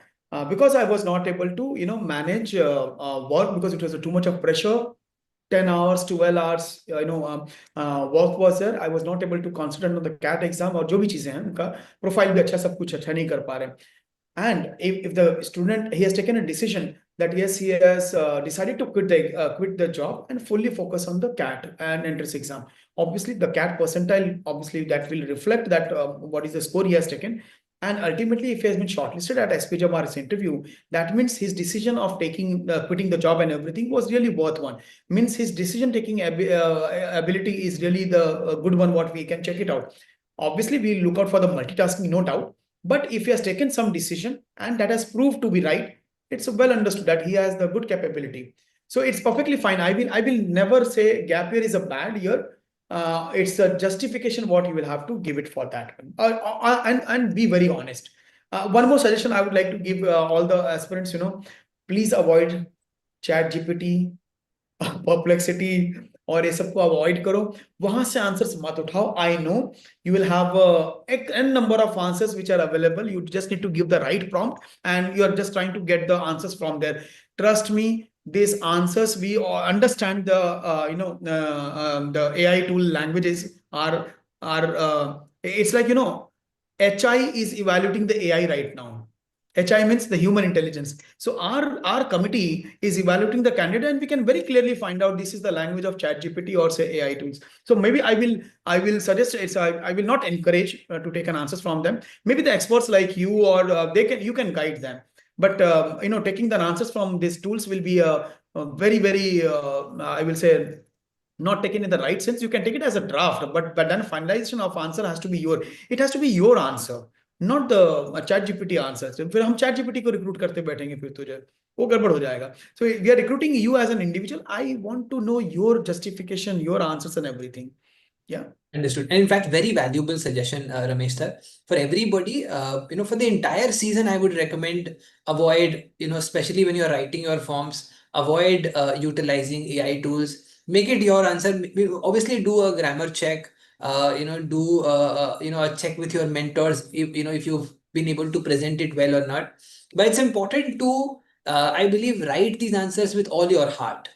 because I was not able to manage work because it was too much of pressure. 10 hours, 12 hours, work was there. I was not able to concentrate on the CAT exam और जो भी चीजें हैं उनका profile भी अच्छा, सब कुछ अच्छा नहीं कर पा रहे. And if the student, he has taken a decision that yes, he has decided to quit the job and fully focus on the CAT and entrance exam. Obviously, the CAT percentile, obviously that will reflect that what is the score he has taken. And ultimately, if he has been shortlisted at SPJIMR's interview, that means his decision of quitting the job and everything was really worth one. Means his decision-taking ability is really the good one. What we can check it out. Obviously, we look out for the multitasking, no doubt. But if he has taken some decision and that has proved to be right, it's well understood that he has the good capability. So it's perfectly fine. I will never say gap year is a bad year. It's a justification what you will have to give it for that, and be very honest. One more suggestion I would like to give all the aspirants, please avoid chat GPT, perplexity, और ये सबको avoid करो. वहां से answers मत उठाओ. I know you will have n number of answers which are available. You just need to give the right prompt and you are just trying to get the answers from there. Trust me, these answers, we understand the the AI tool languages are it's like HI is evaluating the AI right now. HI means the human intelligence. So our committee is evaluating the candidate, and we can very clearly find out this is the language of ChatGPT or say AI tools. So maybe I will suggest it's I will not encourage to take an answers from them. Maybe the experts like you or you can guide them. But taking the answers from these tools will be a very I will say not taken in the right sense. You can take it as a draft, but then finalization of answer has to be your answer, not the chat GPT answer. फिर हम chat GPT को recruit करते बैठेंगे फिर तो जो वो गड़बड़ हो जाएगा. So we are recruiting you as an individual. I want to know your justification, your answers and everything. Yeah. Understood. And in fact, very valuable suggestion, Ramesh sir. For everybody, for the entire season, I would recommend avoid, especially when you're writing your forms, avoid utilizing AI tools. Make it your answer. Obviously, do a grammar check. Do a check with your mentors if you've been able to present it well or not. But it's important to, I believe, write these answers with all your heart.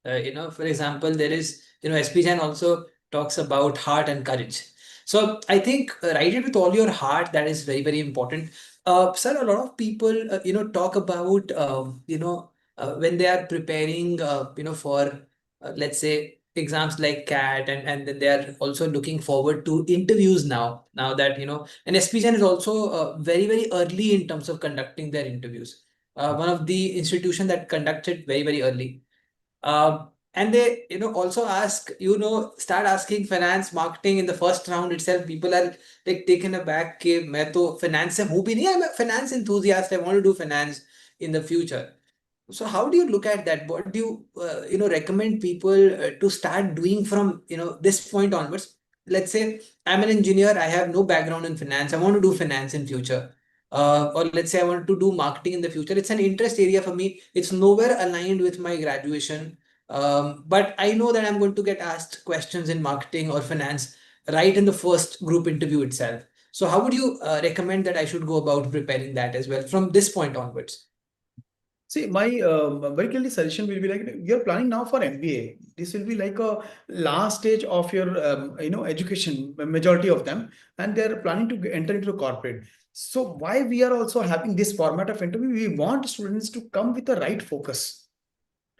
For example, there is, SPJAN also talks about heart and courage. So I think write it with all your heart. That is very, very important. Sir, a lot of people, talk about, when they are preparing, for, let's say, exams like CAT, and then they are also looking forward to interviews now. Now that, and SPGN is also very, very early in terms of conducting their interviews. One of the institution that conducted very, very early. And they, also start asking finance, marketing in the first round itself. People are like taken aback. कि मैं तो finance से हूँ भी नहीं. I'm a finance enthusiast. I want to do finance in the future. So how do you look at that? What do you, recommend people to start doing from, this point onwards? Let's say I'm an engineer. I have no background in finance. I want to do finance in future. Or let's say I want to do marketing in the future. It's an interest area for me. It's nowhere aligned with my graduation. But I know that I'm going to get asked questions in marketing or finance right in the first group interview itself. So how would you recommend that I should go about preparing that as well from this point onwards? See, my very clearly suggestion will be like you're planning now for MBA. This will be like a last stage of your education, majority of them, and they're planning to enter into corporate. So why we are also having this format of interview? We want students to come with the right focus.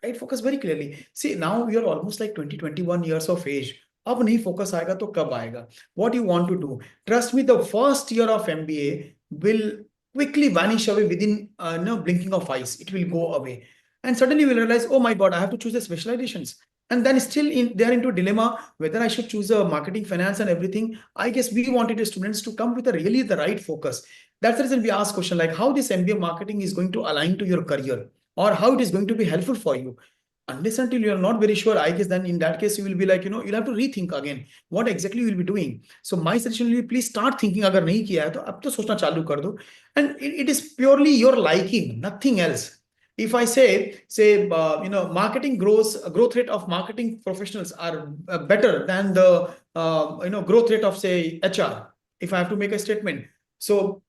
Right focus very clearly. See, now we are almost like 20, 21 years of age. अब नहीं focus आएगा तो कब आएगा? What you want to do? Trust me, the first year of MBA will quickly vanish away within no blinking of eyes. It will go away, and suddenly you will realize, oh my God, I have to choose the specializations. And then still they are into a dilemma whether I should choose a marketing, finance, and everything. I guess we wanted the students to come with a really the right focus. That's the reason we ask question like how this MBA marketing is going to align to your career or how it is going to be helpful for you. unless until you are not very sure, I guess then in that case you will be like, you'll have to rethink again what exactly you will be doing. So my suggestion will be, please start thinking. अगर नहीं किया है तो अब तो सोचना चालू कर दो. And it is purely your liking, nothing else. If I say marketing growth rate of marketing professionals are better than the growth rate of say HR. If I have to make a statement, so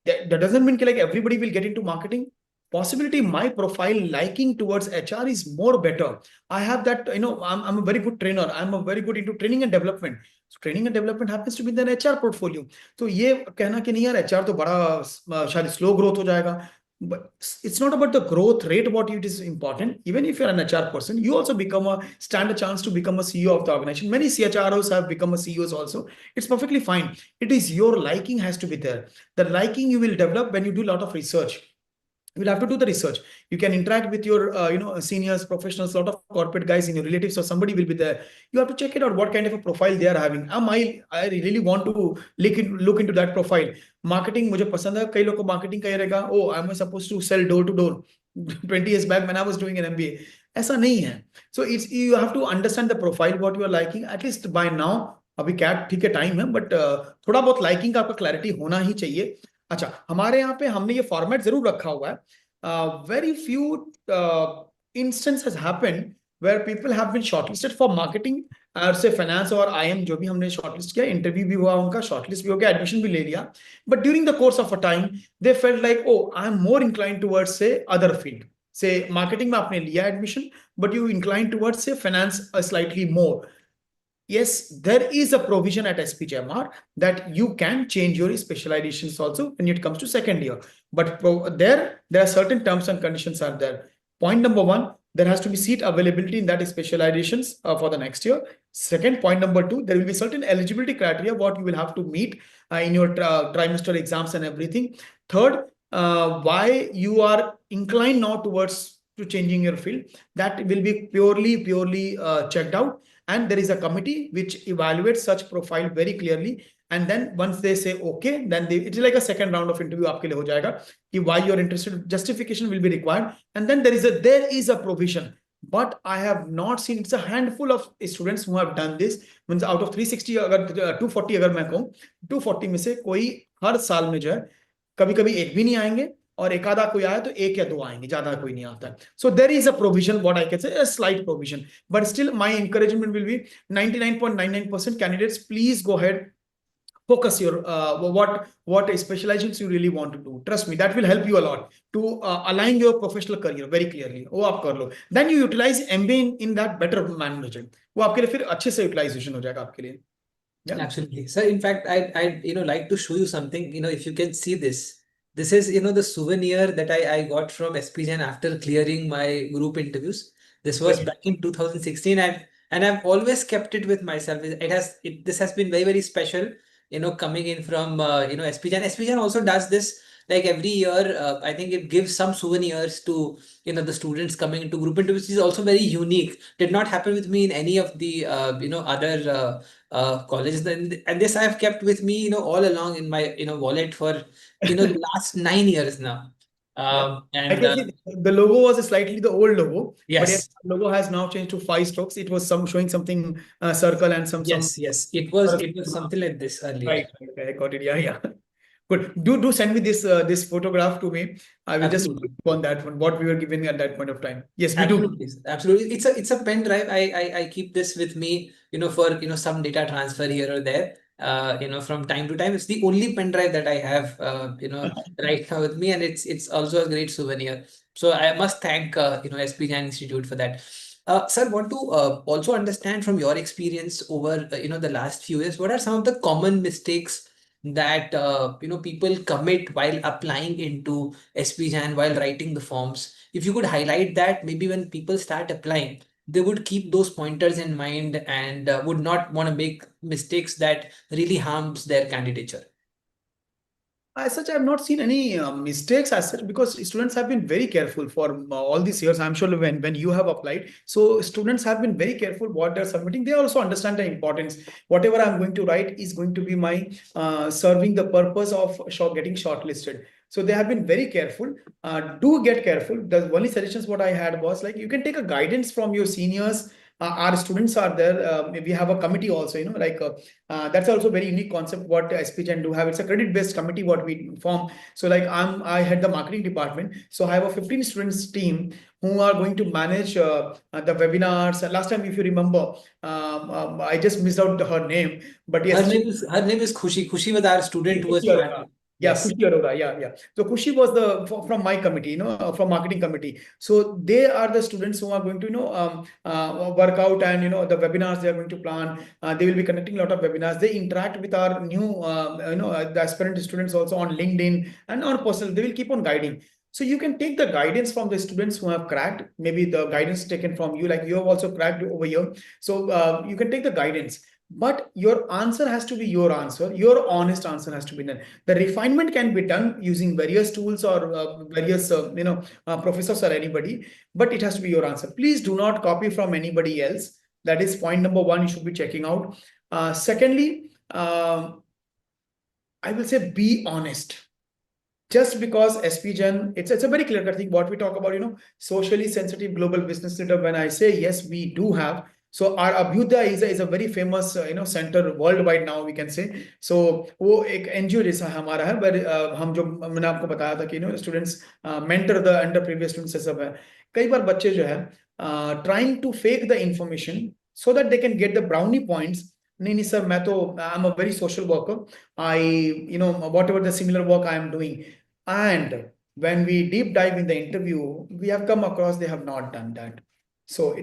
that doesn't mean like everybody will get into marketing. Possibility my profile liking towards HR is more better. I have that, I'm a very good trainer. I'm a very good into training and development. So training and development happens to be in the HR portfolio. तो ये कहना कि नहीं यार HR तो बड़ा शायद slow growth हो जाएगा. But it's not about the growth rate what it is important. Even if you're an HR person, you also stand a chance to become a CEO of the organization. Many CHROs have become a CEOs also. It's perfectly fine. It is your liking has to be there. The liking you will develop when you do a lot of research. You will have to do the research. You can interact with your seniors, professionals, a lot of corporate guys in your relatives, or somebody will be there. You have to check it out what kind of a profile they are having. I really want to look into that profile. Marketing मुझे पसंद है. कई लोग को marketing का ये रहेगा. Oh, I'm supposed to sell door to door. 20 years back when I was doing an MBA, ऐसा नहीं है. So you have to understand the profile what you are liking. At least by now, अभी क्या ठीक है time है, but थोड़ा बहुत liking का आपका clarity होना ही चाहिए. अच्छा, हमारे यहाँ पे हमने ये फॉर्मेट जरूर रखा हुआ है. Very few instances happen where people have been shortlisted for marketing और से finance और IIM जो भी हमने shortlist किया, इंटरव्यू भी हुआ उनका, shortlist भी हो गया, एडमिशन भी ले लिया. But during the course of a time, they felt like, oh, I'm more inclined towards say other field. Say marketing में आपने लिया admission, but you inclined towards say finance slightly more. Yes, there is a provision at SPJIMR that you can change your specializations also when it comes to second year. But there are certain terms and conditions are there. Point number one, there has to be seat availability in that specializations for the next year. Second, point number two, there will be certain eligibility criteria what you will have to meet in your trimester exams and everything. Third, why you are inclined now towards to changing your field, that will be purely checked out. And there is a committee which evaluates such profile very clearly. And then once they say okay, then it is like a second round of interview आपके लिए हो जाएगा कि why you are interested, justification will be required. And then there is a provision. But I have not seen, it's a handful of students who have done this. Means out of 360 अगर 240 अगर मैं कहूँ, 240 में से कोई हर साल में जो है कभी कभी एक भी नहीं आएंगे और एक आधा कोई आया तो एक या दो आएंगे, ज्यादा कोई नहीं आता है. So there is a provision, what I can say a slight provision, but still my encouragement will be 99.99% candidates, please go ahead, focus your what specializations you really want to do. Trust me, that will help you a lot to align your professional career very clearly. वो आप कर लो, then you utilize MBA in that better manner. वो आपके लिए फिर अच्छे से utilisation हो जाएगा आपके लिए. Yeah. Absolutely. So in fact, I'd like to show you something, if you can see this. This is, the souvenir that I got from SPJAN after clearing my group interviews. This was back in 2016, and I've always kept it with myself. This has been very, very special, coming in from, SPJAN. SPJAN also does this like every year. I think it gives some souvenirs to, the students coming into group interviews. Is also very unique. Did not happen with me in any of the, other colleges. And this I have kept with me, all along in my, wallet for, the last 9 years now. I And can see the logo was slightly the old logo, but yes, yes, logo has now changed to 5 strokes. It was showing something circle and some yes, it was something like this earlier. right. I got it. Yeah. Good. Do send me this photograph to me. I will just Absolutely. click on that one. What we were given at that point of time. Yes, we do. Absolutely, absolutely. It's a pen drive. I keep this with me, for some data transfer here or there. From time to time. It's the only pen drive that I have, right now with me, and it's also a great souvenir. So I must thank, SPJAN Institute for that. Sir, want to also understand from your experience over, the last few years, what are some of the common mistakes that people commit while applying into SPJAN, while writing the forms? If you could highlight that, maybe when people start applying, they would keep those pointers in mind and would not want to make mistakes that really harms their candidature. As such, I have not seen any mistakes as such because students have been very careful for all these years. I'm sure when you have applied, so students have been very careful what they're submitting. They also understand the importance. Whatever I'm going to write is going to be my serving the purpose of getting shortlisted. So they have been very careful. Do get careful. The only suggestions what I had was like you can take a guidance from your seniors. Our students are there. We have a committee also, that's also a very unique concept what SPJIMR do have. It's a credit based committee what we form. So like I head the marketing department, so I have a 15 students team who are going to manage the webinars. Last time, if you remember, I just missed out her name, but yes, Her name is Khushi. Khushi was our student who was Kushi Arora. part. Yeah, Yes. Kushi Arora. Yeah, yeah. So Kushi was from my committee, from marketing committee. So they are the students who are going to, work out, and the webinars they are going to plan. They will be conducting a lot of webinars. They interact with our new, the aspirant students also on LinkedIn and on personal. They will keep on guiding. So you can take the guidance from the students who have cracked. Maybe the guidance taken from you, like you have also cracked over here. So you can take the guidance, but your answer has to be your answer. Your honest answer has to be done. The refinement can be done using various tools or various professors or anybody, but it has to be your answer. Please do not copy from anybody else. That is point number one you should be checking out. Secondly, I will say be honest. Just because SPGen, it's a very clear cut thing. What we talk about, socially sensitive global business leader. When I say yes, we do have. So our Abhyuday is a very famous center worldwide now, we can say. So वो एक NGO जैसा हमारा है, पर हम जो मैंने आपको बताया था कि students mentor the under previous students से सब है. कई बार बच्चे जो है trying to fake the information so that they can get the brownie points. नहीं नहीं सर, मैं तो I'm a very social worker. I whatever the similar work I am doing. And when we deep dive in the interview, we have come across they have not done that. So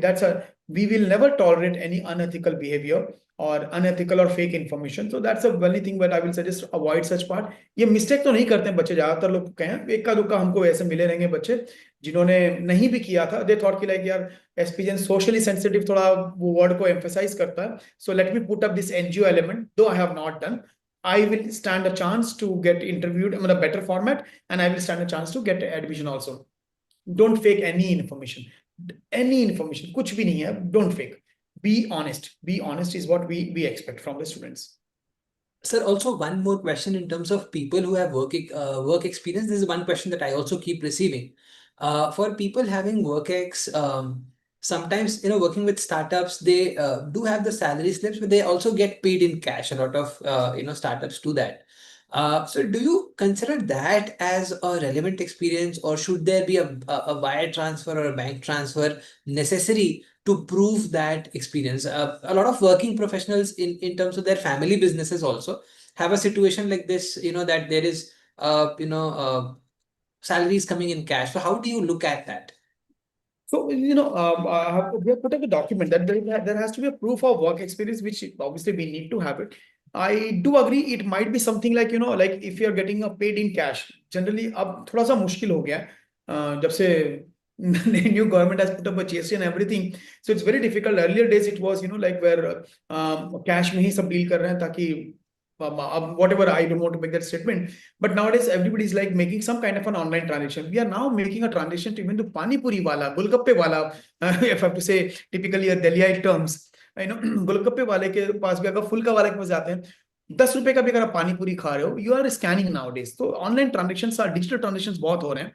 we will never tolerate any unethical behavior or unethical or fake information. So that's the only thing that I will suggest, avoid such part. ये mistake तो नहीं करते हैं बच्चे, ज्यादातर लोग कहें एक का दुक्का हमको ऐसे मिले रहेंगे बच्चे जिन्होंने नहीं भी किया था. They thought कि like यार SPGen socially sensitive थोड़ा वो word को emphasize करता है. So let me put up this NGO element, though I have not done. I will stand a chance to get interviewed in a better format, and I will stand a chance to get admission also. Don't fake any information. Any information, कुछ भी नहीं है, don't fake. Be honest. Be honest is what we expect from the students. Sir, also one more question in terms of people who have work experience. This is one question that I also keep receiving. For people having sometimes working with startups, they do have the salary slips, but they also get paid in cash. A lot of startups do that. So do you consider that as a relevant experience, or should there be a wire transfer or a bank transfer necessary to prove that experience? A lot of working professionals in terms of their family businesses also have a situation like this, that there is, salaries coming in cash. So how do you look at that? So, we have put up a document that there has to be a proof of work experience, which obviously we need to have it. I do agree it might be something like, like if you're getting a paid in cash, generally अब थोड़ा सा मुश्किल हो गया है जब से new government has put up a GST and everything. So it's very difficult. Earlier days it was, like where cash में ही सब deal कर रहे हैं ताकि whatever, I don't want to make that statement, but nowadays everybody is like making some kind of an online transaction. We are now making a transition to even to pani puri wala, golgappe wala, if I have to say typically a Delhiite terms, golgappe wale के पास भी अगर फुल्का वाले के पास जाते हैं, 10 रुपए का भी अगर आप पानी पूरी खा रहे हो, you are scanning nowadays. तो online transactions are digital transactions बहुत हो रहे हैं.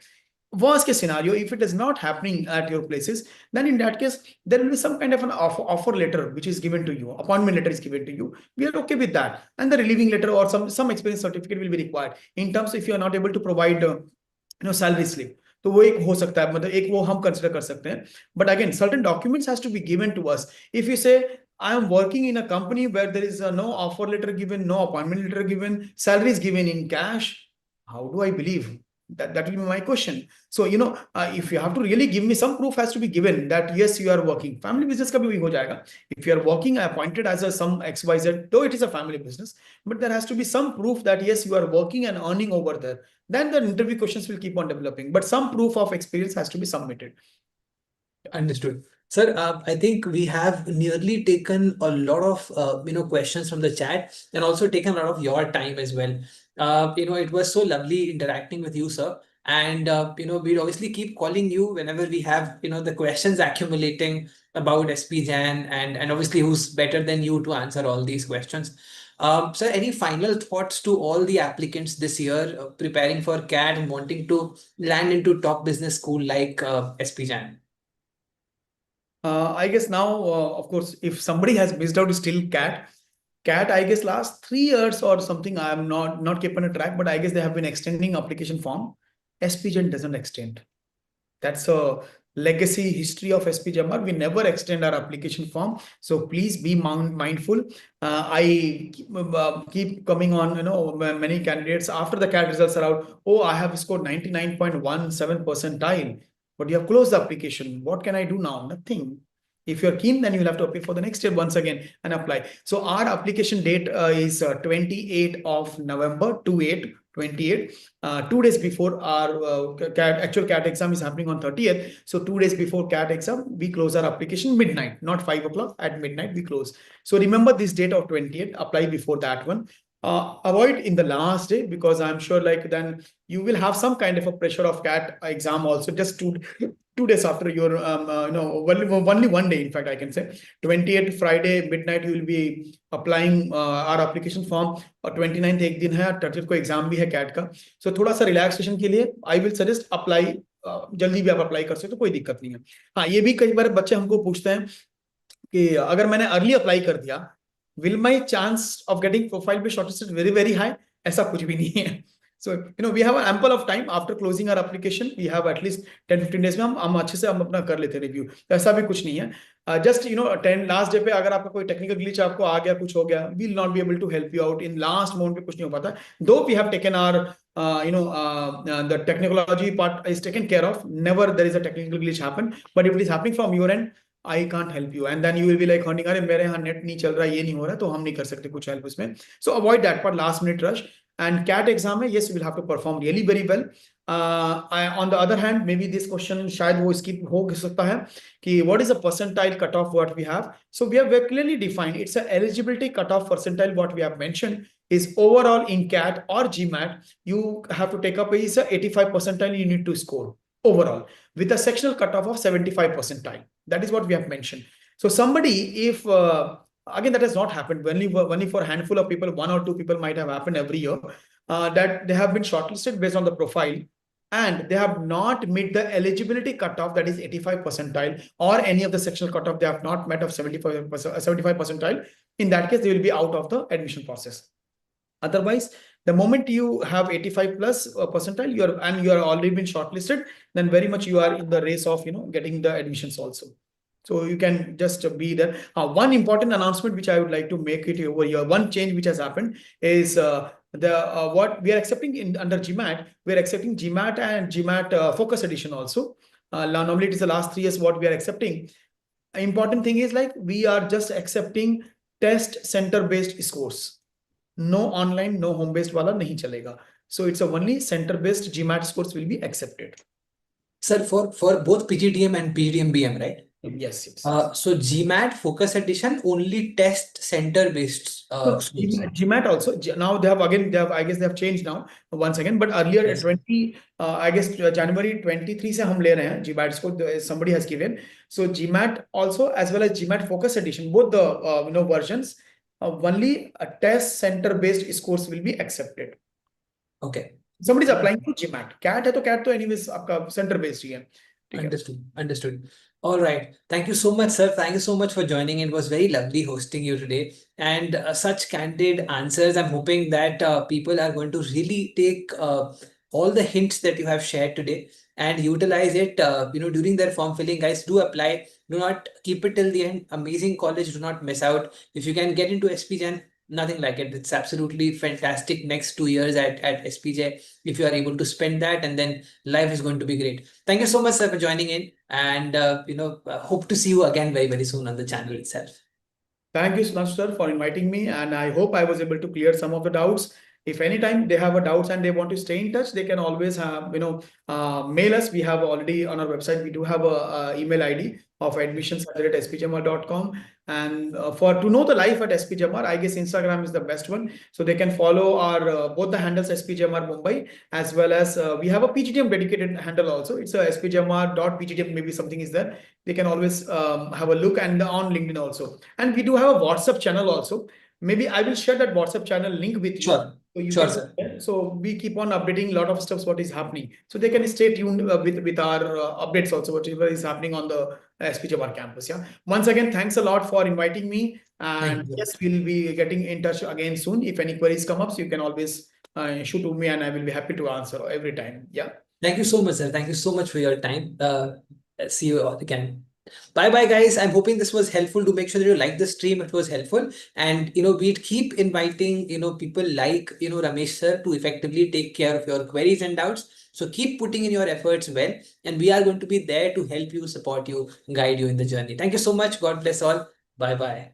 Worst case scenario, if it is not happening at your places, then in that case, there will be some kind of an offer letter which is given to you, appointment letter is given to you. We are okay with that. And the relieving letter or some experience certificate will be required. In terms if you are not able to provide, salary slip. तो वो एक हो सकता है, मतलब एक वो हम consider कर सकते हैं. But again, certain documents has to be given to us. If you say, I am working in a company where there is no offer letter given, no appointment letter given, salary is given in cash, how do I believe? That will be my question. So, if you have to really give me some proof has to be given that yes, you are working. Family business का भी वही हो जाएगा. If you are working appointed as some XYZ, though it is a family business, but there has to be some proof that yes, you are working and earning over there. Then the interview questions will keep on developing. But some proof of experience has to be submitted. Understood. Sir, I think we have nearly taken a lot of questions from the chat and also taken a lot of your time as well. It was so lovely interacting with you, sir. And we'll obviously keep calling you whenever we have the questions accumulating about SPJAN and obviously who's better than you to answer all these questions. Sir, any final thoughts to all the applicants this year preparing for CAT and wanting to land into top business school like SPJAN? I guess now, of course, if somebody has missed out, is still cat. Cat, I guess last 3 years or something, I am not keeping a track, but I guess they have been extending application form. SPGen doesn't extend. That's a legacy history of SPJIMR. We never extend our application form. So please be mindful. I keep coming on, many candidates after the CAT results are out. Oh, I have scored 99.17 percentile, but you have closed the application. What can I do now? Nothing. If you're keen, then you'll have to apply for the next year once again and apply. So our application date is 28th of November, 28. 2 days before our actual CAT exam is happening on 30th. So 2 days before CAT exam, we close our application midnight, not 5 o'clock. At midnight, we close. So remember this date of 28th, apply before that one. Avoid in the last day, because I'm sure like then you will have some kind of a pressure of CAT exam also, just 2 days after your only one day, in fact I can say 28th Friday midnight you will be applying our application form, और 29th एक दिन है, 30th को exam भी है cat का. सो थोड़ा सा रिलैक्सेशन के लिए आई विल सजेस्ट अप्लाई, जल्दी भी आप अप्लाई कर सकते हो, कोई दिक्कत नहीं है. हाँ, ये भी कई बार बच्चे हमको पूछते हैं कि अगर मैंने अर्ली अप्लाई कर दिया, will my chance of getting profile पे शॉर्टलिस्टेड वेरी वेरी हाई? ऐसा कुछ भी नहीं है. So, we have an ample of time after closing our application. We have at least 10-15 days में हम अच्छे से हम अपना कर लेते हैं रिव्यू. ऐसा भी कुछ नहीं है. Just 10 लास्ट डे पे अगर आपका कोई टेक्निकल ग्लिच आपको आ गया, कुछ हो गया, we will not be able to help you out. In last moment पे कुछ नहीं हो पाता. Though we have taken our the technology part is taken care of. Never there is a technical glitch happen. But if it is happening from your end, I can't help you. And then you will be like, अरे मेरे यहाँ net नहीं चल रहा, ये नहीं हो रहा, तो हम नहीं कर सकते कुछ हेल्प उसमें. So avoid that part, last minute rush. And CAT exam है, yes, you will have to perform really very well. On the other hand, maybe this question शायद वो skip हो सकता है कि what is the percentile cutoff what we have. So we have very clearly defined, it's a eligibility cutoff percentile what we have mentioned is overall in CAT or GMAT, you have to take up is a 85 percentile you need to score overall with a sectional cutoff of 75 percentile. That is what we have mentioned. So somebody, if again, that has not happened. Only for a handful of people, 1 or 2 people might have happened every year, that they have been shortlisted based on the profile and they have not met the eligibility cutoff, that is 85 percentile, or any of the sectional cutoff they have not met of 75 percentile. In that case, they will be out of the admission process. Otherwise, the moment you have 85 plus percentile, you are already been shortlisted, then very much you are in the race of getting the admissions also. So you can just be there. One important announcement which I would like to make it over here. One change which has happened is what we are accepting under GMAT. We are accepting GMAT and GMAT Focus Edition also. Normally it is the last 3 years what we are accepting. Important thing is like we are just accepting test center based scores. No online, no home based wala nahi chalega. So it's a only center based GMAT scores will be accepted. Sir, for both PGDM and PGDM BM, right? Yes. So GMAT Focus Edition only test center based schools. GMAT also now they have I guess they have changed now once again, but earlier Yes. 20 I guess January 23 से हम ले रहे हैं GMAT को, somebody has given. So GMAT also as well as GMAT Focus Edition, both the versions, only a test center based scores will be accepted. Okay. Somebody is applying to GMAT. CAT है तो CAT तो anyways आपका center based ही है. Understood. All right. Thank you so much, sir. Thank you so much for joining. It was very lovely hosting you today and such candid answers. I'm hoping that people are going to really take all the hints that you have shared today and utilize it. During their form filling, guys, do apply. Do not keep it till the end. Amazing college. Do not miss out. If you can get into SPJAN, nothing like it. It's absolutely fantastic next 2 years at SPJ. If you are able to spend that, and then life is going to be great. Thank you so much, sir, for joining in, and hope to see you again very, very soon on the channel itself. Thank you, Sudhanshu sir, for inviting me, and I hope I was able to clear some of the doubts. If anytime they have a doubts and they want to stay in touch, they can always have, mail us. We have already on our website, we do have a email ID of admissions@spjimr.com. And for to know the life at SPJIMR, I guess Instagram is the best one. So they can follow our both the handles SPJIMR Mumbai, as well as we have a PGDM dedicated handle also. It's a spjimr.pgdm, maybe something is there. They can always have a look, and on LinkedIn also. And we do have a WhatsApp channel also. Maybe I will share that WhatsApp channel link with you. Sure. So you Sure, can sir. So we keep on updating a lot of stuff, what is happening. So they can stay tuned with our updates also, whatever is happening on the SPJIMR campus. Yeah. Once again, thanks a lot for inviting me. And Thank you. yes, we'll be getting in touch again soon. If any queries come up, so you can always shoot to me, and I will be happy to answer every time. Yeah. Thank you so much, sir. Thank you so much for your time. See you all again. Bye bye, guys. I'm hoping this was helpful. To make sure that you like the stream, it was helpful. And we'd keep inviting people like Ramesh sir to effectively take care of your queries and doubts. So keep putting in your efforts well, and we are going to be there to help you, support you, guide you in the journey. Thank you so much. God bless all. Bye bye.